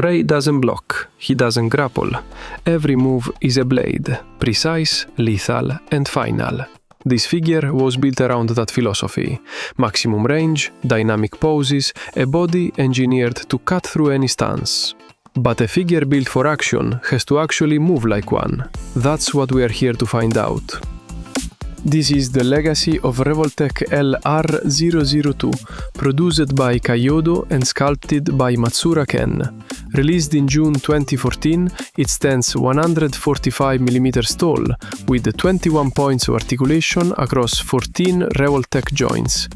Rei doesn't block, he doesn't grapple. Every move is a blade, precise, lethal, and final. This figure was built around that philosophy. Maximum range, dynamic poses, a body engineered to cut through any stance. But a figure built for action has to actually move like one. That's what we are here to find out. This is the legacy of Revoltech LR002, produced by Kaiyodo and sculpted by Matsuura Ken. Released in June 2014, it stands 145mm tall, with 21 points of articulation across 14 Revoltech joints.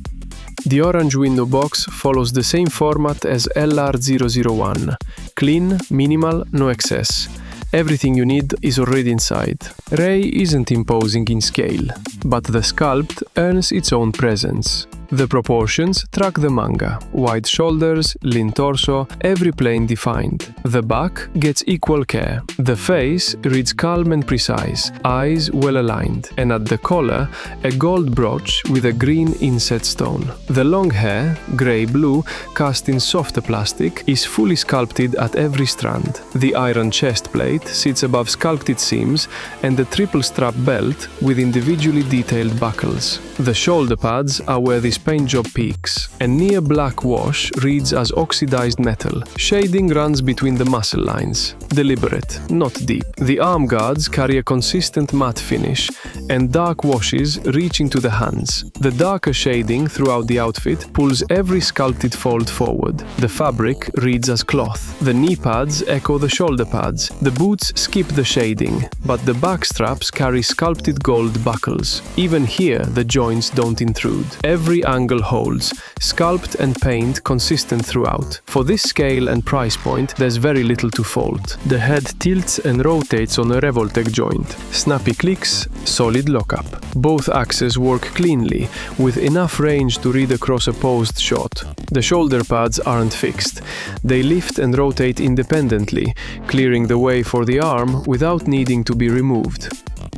The orange window box follows the same format as LR001. Clean, minimal, no excess. Everything you need is already inside. Rei isn't imposing in scale, but the sculpt earns its own presence. The proportions track the manga. Wide shoulders, lean torso, every plane defined. The back gets equal care. The face reads calm and precise, eyes well aligned, and at the collar, a gold brooch with a green inset stone. The long hair, grey-blue, cast in softer plastic, is fully sculpted at every strand. The iron chest plate sits above sculpted seams and the triple strap belt with individually detailed buckles. The shoulder pads are where this paint job peaks. A near black wash reads as oxidized metal. Shading runs between the muscle lines. Deliberate, not deep. The arm guards carry a consistent matte finish and dark washes reaching to the hands. The darker shading throughout the outfit pulls every sculpted fold forward. The fabric reads as cloth. The knee pads echo the shoulder pads. The boots skip the shading, but the back straps carry sculpted gold buckles. Even here, the joints don't intrude. Every angle holds, sculpt and paint consistent throughout. For this scale and price point, there's very little to fault. The head tilts and rotates on a Revoltech joint. Snappy clicks, solid lockup. Both axes work cleanly, with enough range to read across a posed shot. The shoulder pads aren't fixed. They lift and rotate independently, clearing the way for the arm without needing to be removed.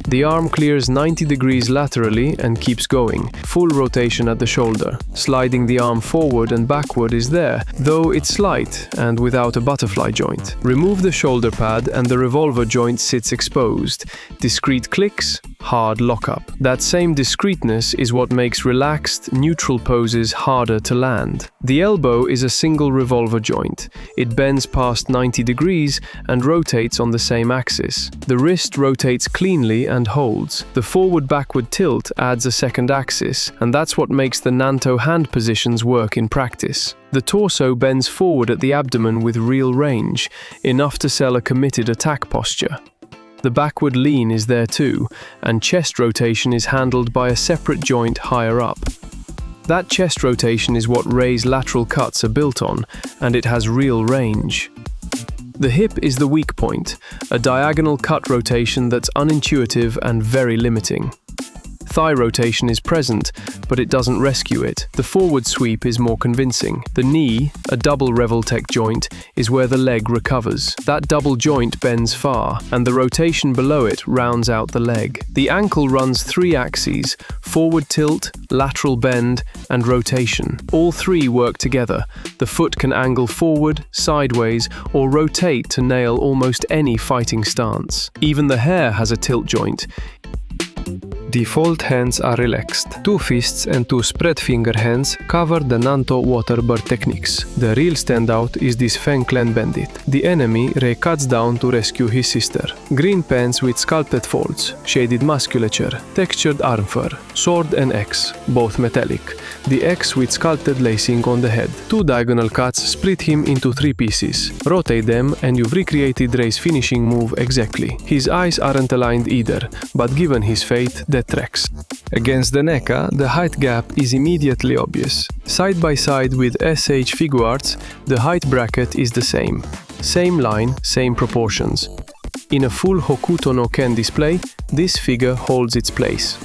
The arm clears 90 degrees laterally and keeps going. Full rotation at the shoulder. Sliding the arm forward and backward is there, though it's slight and without a butterfly joint. Remove the shoulder pad and the revolver joint sits exposed. Discrete clicks, hard lockup. That same discreteness is what makes relaxed, neutral poses harder to land. The elbow is a single revolver joint. It bends past 90 degrees and rotates on the same axis. The wrist rotates cleanly and holds. The forward-backward tilt adds a second axis, and that's what makes the Nanto hand positions work in practice. The torso bends forward at the abdomen with real range, enough to sell a committed attack posture. The backward lean is there too, and chest rotation is handled by a separate joint higher up. That chest rotation is what Rei's lateral cuts are built on, and it has real range. The hip is the weak point, a diagonal cut rotation that's unintuitive and very limiting. Thigh rotation is present, but it doesn't rescue it. The forward sweep is more convincing. The knee, a double Revoltech joint, is where the leg recovers. That double joint bends far, and the rotation below it rounds out the leg. The ankle runs 3 axes: forward tilt, lateral bend, and rotation. All 3 work together. The foot can angle forward, sideways, or rotate to nail almost any fighting stance. Even the hair has a tilt joint. Default hands are relaxed. 2 fists and 2 spread finger hands cover the Nanto water bird techniques. The real standout is this Fang Clan bandit. The enemy Rei cuts down to rescue his sister. Green pants with sculpted folds, shaded musculature, textured arm fur, sword and X, both metallic. The X with sculpted lacing on the head. 2 diagonal cuts split him into 3 pieces. Rotate them and you've recreated Rei's finishing move exactly. His eyes aren't aligned either, but given his fate, that tracks. Against the NECA, the height gap is immediately obvious. Side by side with SH Figuarts, the height bracket is the same. Same line, same proportions. In a full Hokuto no Ken display, this figure holds its place.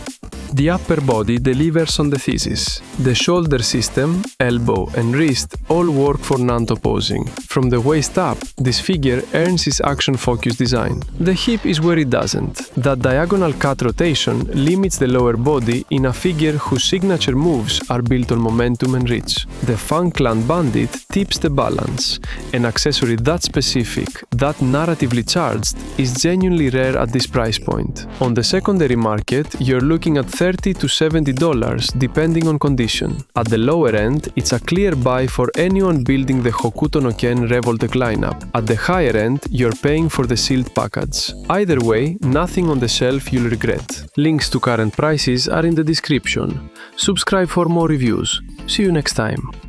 The upper body delivers on the thesis. The shoulder system, elbow and wrist all work for Nanto posing. From the waist up, this figure earns its action-focused design. The hip is where it doesn't. That diagonal cut rotation limits the lower body in a figure whose signature moves are built on momentum and reach. The Fang Clan bandit tips the balance. An accessory that specific, that narratively charged, is genuinely rare at this price point. On the secondary market, you're looking at $30 to $70 depending on condition. At the lower end, it's a clear buy for anyone building the Hokuto no Ken Revoltech lineup. At the higher end, you're paying for the sealed package. Either way, nothing on the shelf you'll regret. Links to current prices are in the description. Subscribe for more reviews. See you next time.